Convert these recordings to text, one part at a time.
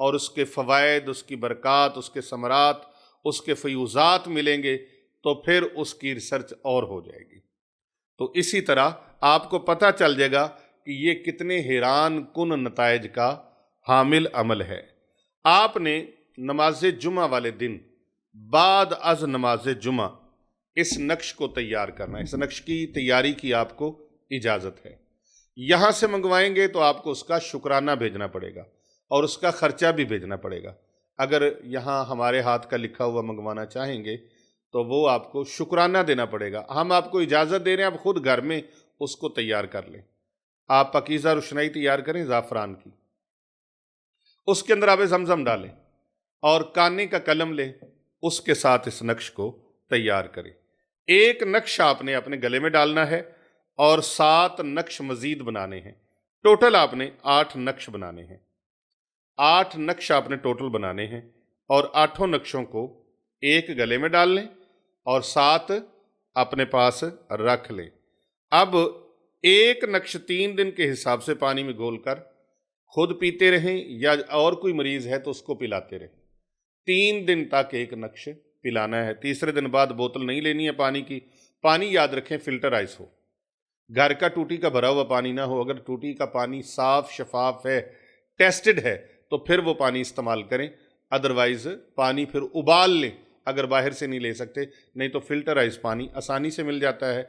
اور اس کے فوائد، اس کی برکات، اس کے ثمرات، اس کے فیوزات ملیں گے تو پھر اس کی ریسرچ اور ہو جائے گی۔ تو اسی طرح آپ کو پتہ چل جائے گا کہ یہ کتنے حیران کن نتائج کا حامل عمل ہے۔ آپ نے نماز جمعہ والے دن بعد از نماز جمعہ اس نقش کو تیار کرنا ہے۔ اس نقش کی تیاری کی آپ کو اجازت ہے۔ یہاں سے منگوائیں گے تو آپ کو اس کا شکرانہ بھیجنا پڑے گا اور اس کا خرچہ بھی بھیجنا پڑے گا۔ اگر یہاں ہمارے ہاتھ کا لکھا ہوا منگوانا چاہیں گے تو وہ آپ کو شکرانہ دینا پڑے گا۔ ہم آپ کو اجازت دے رہے ہیں، آپ خود گھر میں اس کو تیار کر لیں۔ آپ پاکیزہ روشنائی تیار کریں زعفران کی، اس کے اندر آب زمزم ڈالیں اور کانے کا قلم لیں، اس کے ساتھ اس نقش کو تیار کریں۔ ایک نقش آپ نے اپنے گلے میں ڈالنا ہے اور 7 نقش مزید بنانے ہیں۔ ٹوٹل آپ نے 8 نقش بنانے ہیں۔ 8 نقش آپ نے ٹوٹل بنانے ہیں اور 8 نقشوں کو ایک گلے میں ڈال لیں اور 7 اپنے پاس رکھ لیں۔ اب ایک نقش 3 دن کے حساب سے پانی میں گھول کر خود پیتے رہیں یا اور کوئی مریض ہے تو اس کو پلاتے رہیں۔ 3 دن تک ایک نقش پلانا ہے۔ تیسرے دن بعد بوتل نہیں لینی ہے پانی کی۔ پانی یاد رکھیں فلٹر آئس ہو، گھر کا ٹوٹی کا بھرا ہوا پانی نہ ہو۔ اگر ٹوٹی کا پانی صاف شفاف ہے، ٹیسٹڈ ہے، تو پھر وہ پانی استعمال کریں، ادروائز پانی پھر ابال لیں اگر باہر سے نہیں لے سکتے، نہیں تو فلٹر آئس پانی آسانی سے مل جاتا ہے۔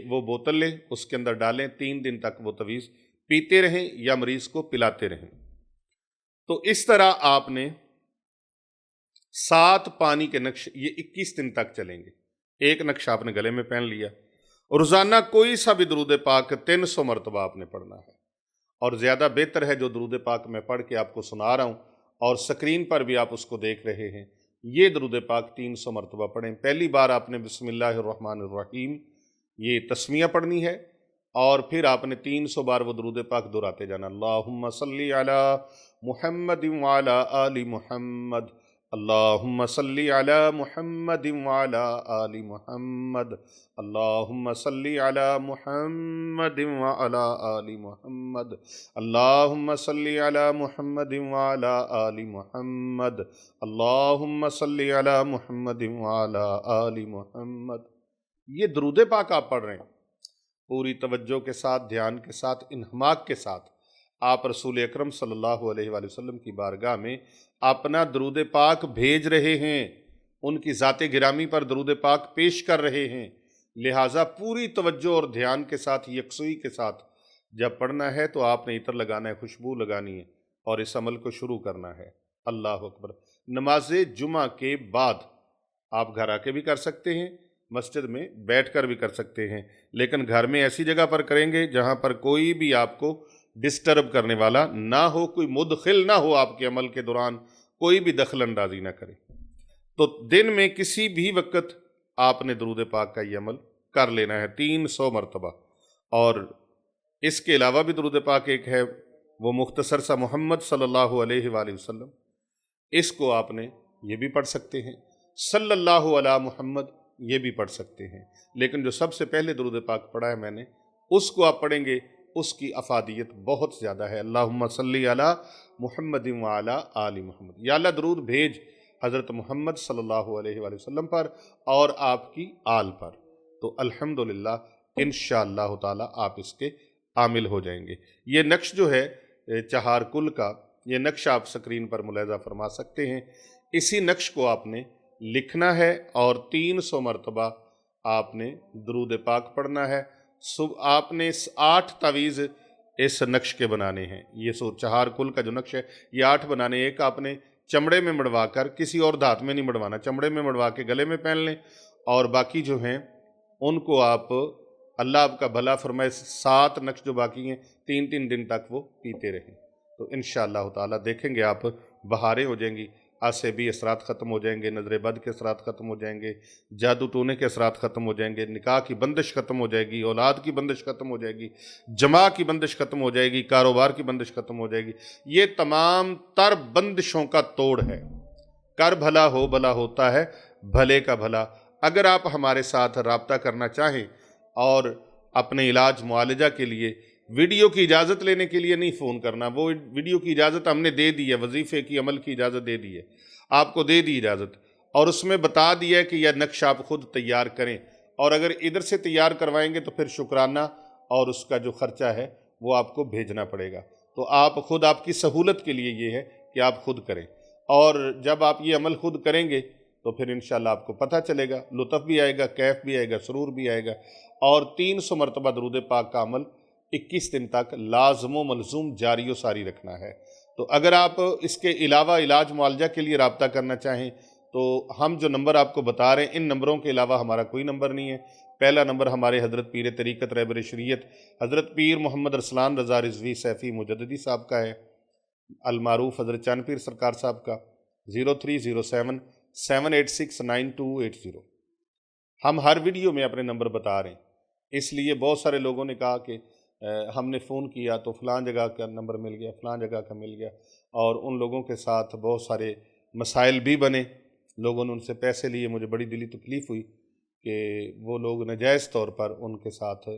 وہ بوتل لیں، اس کے اندر ڈالیں، 3 دن تک وہ تویز پیتے رہیں یا مریض کو پلاتے رہیں۔ تو اس طرح آپ نے 7 پانی کے نقش یہ 21 دن تک چلیں گے۔ ایک نقش آپ نے گلے میں پہن لیا۔ روزانہ کوئی سا بھی درود پاک 300 مرتبہ آپ نے پڑھنا ہے، اور زیادہ بہتر ہے جو درود پاک میں پڑھ کے آپ کو سنا رہا ہوں اور سکرین پر بھی آپ اس کو دیکھ رہے ہیں، یہ درود پاک 300 مرتبہ پڑھیں۔ پہلی بار آپ نے بسم اللہ الرحمن الرحیم یہ تسمیہ پڑھنی ہے اور پھر آپ نے 300 بار وہ درود پاک دہراتے جانا۔ اللہم صلی علی محمد وعلی آل محمد، اللہم صلی علی محمد وعلی آل محمد، اللہم صلی علی محمد وعلی آل محمد، اللہم صلی علی محمد وعلی آل محمد، اللہم صلی علی محمد وعلی آل محمد۔ یہ درود پاک آپ پڑھ رہے ہیں، پوری توجہ کے ساتھ، دھیان کے ساتھ، انہماک کے ساتھ آپ رسول اکرم صلی اللہ علیہ وآلہ وسلم کی بارگاہ میں اپنا درود پاک بھیج رہے ہیں، ان کی ذات گرامی پر درود پاک پیش کر رہے ہیں۔ لہٰذا پوری توجہ اور دھیان کے ساتھ، یکسوئی کے ساتھ جب پڑھنا ہے تو آپ نے عطر لگانا ہے، خوشبو لگانی ہے اور اس عمل کو شروع کرنا ہے۔ اللہ اکبر۔ نماز جمعہ کے بعد آپ گھر آ کے بھی کر سکتے ہیں، مسجد میں بیٹھ کر بھی کر سکتے ہیں، لیکن گھر میں ایسی جگہ پر کریں گے جہاں پر کوئی بھی آپ کو ڈسٹرب کرنے والا نہ ہو، کوئی مدخل نہ ہو، آپ کے عمل کے دوران کوئی بھی دخل اندازی نہ کرے۔ تو دن میں کسی بھی وقت آپ نے درود پاک کا یہ عمل کر لینا ہے 300 مرتبہ۔ اور اس کے علاوہ بھی درود پاک ایک ہے، وہ مختصر سا محمد صلی اللہ علیہ وآلہ وسلم، اس کو آپ نے یہ بھی پڑھ سکتے ہیں۔ صلی اللہ علی محمد یہ بھی پڑھ سکتے ہیں، لیکن جو سب سے پہلے درود پاک پڑھا ہے میں نے، اس کو آپ پڑھیں گے، اس کی افادیت بہت زیادہ ہے۔ اللہم صلی علی محمد وعلی آل محمد، یا اللہ درود بھیج حضرت محمد صلی اللہ علیہ وآلہ وسلم پر اور آپ کی آل پر، تو الحمدللہ انشاءاللہ تعالی آپ اس کے عامل ہو جائیں گے۔ یہ نقش جو ہے چہار کل کا، یہ نقش آپ سکرین پر ملاحظہ فرما سکتے ہیں۔ اسی نقش کو آپ نے لکھنا ہے اور 300 مرتبہ آپ نے درود پاک پڑھنا ہے۔ صبح آپ نے 8 تعویذ اس نقش کے بنانے ہیں۔ یہ چہار کل کا جو نقش ہے یہ 8 بنانے، ایک آپ نے چمڑے میں مڑوا کر، کسی اور دھات میں نہیں مڑوانا، چمڑے میں مڑوا کے گلے میں پہن لیں، اور باقی جو ہیں ان کو آپ اللہ آپ کا بھلا فرمائے 7 نقش جو باقی ہیں 3 دن تک وہ پیتے رہیں، تو انشاءاللہ تعالیٰ دیکھیں گے آپ بہاریں ہو جائیں گی، آسیبی اثرات ختم ہو جائیں گے، نظر بد کے اثرات ختم ہو جائیں گے، جادو ٹونے کے اثرات ختم ہو جائیں گے، نکاح کی بندش ختم ہو جائے گی، اولاد کی بندش ختم ہو جائے گی، جماع کی بندش ختم ہو جائے گی، کاروبار کی بندش ختم ہو جائے گی۔ یہ تمام تر بندشوں کا توڑ ہے۔ کر بھلا ہو بھلا ہوتا ہے بھلے کا بھلا۔ اگر آپ ہمارے ساتھ رابطہ کرنا چاہیں اور اپنے علاج معالجہ کے لیے ویڈیو کی اجازت لینے کے لیے نہیں فون کرنا، وہ ویڈیو کی اجازت ہم نے دے دی ہے، وظیفے کی عمل کی اجازت دے دی ہے، آپ کو دے دی اجازت، اور اس میں بتا دیا ہے کہ یہ نقش آپ خود تیار کریں، اور اگر ادھر سے تیار کروائیں گے تو پھر شکرانہ اور اس کا جو خرچہ ہے وہ آپ کو بھیجنا پڑے گا۔ تو آپ خود، آپ کی سہولت کے لیے یہ ہے کہ آپ خود کریں، اور جب آپ یہ عمل خود کریں گے تو پھر انشاءاللہ آپ کو پتہ چلے گا، لطف بھی آئے گا، کیف بھی آئے گا، سرور بھی آئے گا، اور 300 مرتبہ درود پاک کا عمل 21 دن تک لازم و ملزوم جاری و ساری رکھنا ہے۔ تو اگر آپ اس کے علاوہ علاج معالجہ کے لیے رابطہ کرنا چاہیں تو ہم جو نمبر آپ کو بتا رہے ہیں، ان نمبروں کے علاوہ ہمارا کوئی نمبر نہیں ہے۔ پہلا نمبر ہمارے حضرت پیر طریقت رہبر شریعت حضرت پیر محمد ارسلان رضا رضوی سیفی مجددی صاحب کا ہے، المعروف حضرت چاند پیر سرکار صاحب کا 0307-786-9280۔ ہم ہر ویڈیو میں اپنے نمبر بتا رہے ہیں، اس لیے بہت سارے لوگوں نے کہا کہ ہم نے فون کیا تو فلاں جگہ کا نمبر مل گیا، فلاں جگہ کا مل گیا، اور ان لوگوں کے ساتھ بہت سارے مسائل بھی بنے، لوگوں نے ان سے پیسے لیے، مجھے بڑی دلی تکلیف ہوئی کہ وہ لوگ ناجائز طور پر ان کے ساتھ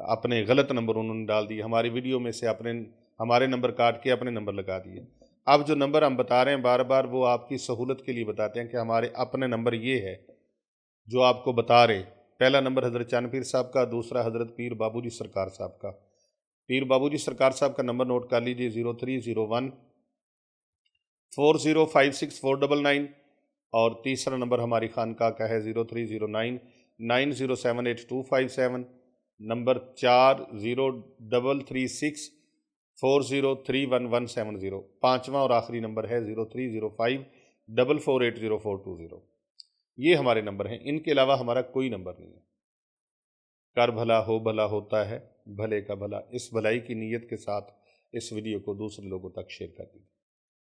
اپنے غلط نمبر انہوں نے ڈال دیے، ہماری ویڈیو میں سے ہمارے نمبر کاٹ کے اپنے نمبر لگا دیے۔ اب جو نمبر ہم بتا رہے ہیں بار بار وہ آپ کی سہولت کے لیے بتاتے ہیں کہ ہمارے اپنے نمبر یہ ہے جو آپ کو بتا رہے ہیں۔ پہلا نمبر حضرت چاند پیر صاحب کا، دوسرا حضرت پیر بابو جی سرکار صاحب کا۔ پیر بابو جی سرکار صاحب کا نمبر نوٹ کر لیجئے 0301-4056-499، اور تیسرا نمبر ہماری خانقاہ کا ہے 0309-9078-257، نمبر 403364031170، پانچواں اور آخری نمبر ہے 030544804220۔ یہ ہمارے نمبر ہیں، ان کے علاوہ ہمارا کوئی نمبر نہیں ہے۔ کر بھلا ہو بھلا ہوتا ہے، بھلے کا بھلا، اس بھلائی کی نیت کے ساتھ اس ویڈیو کو دوسرے لوگوں تک شیئر کر دیجیے۔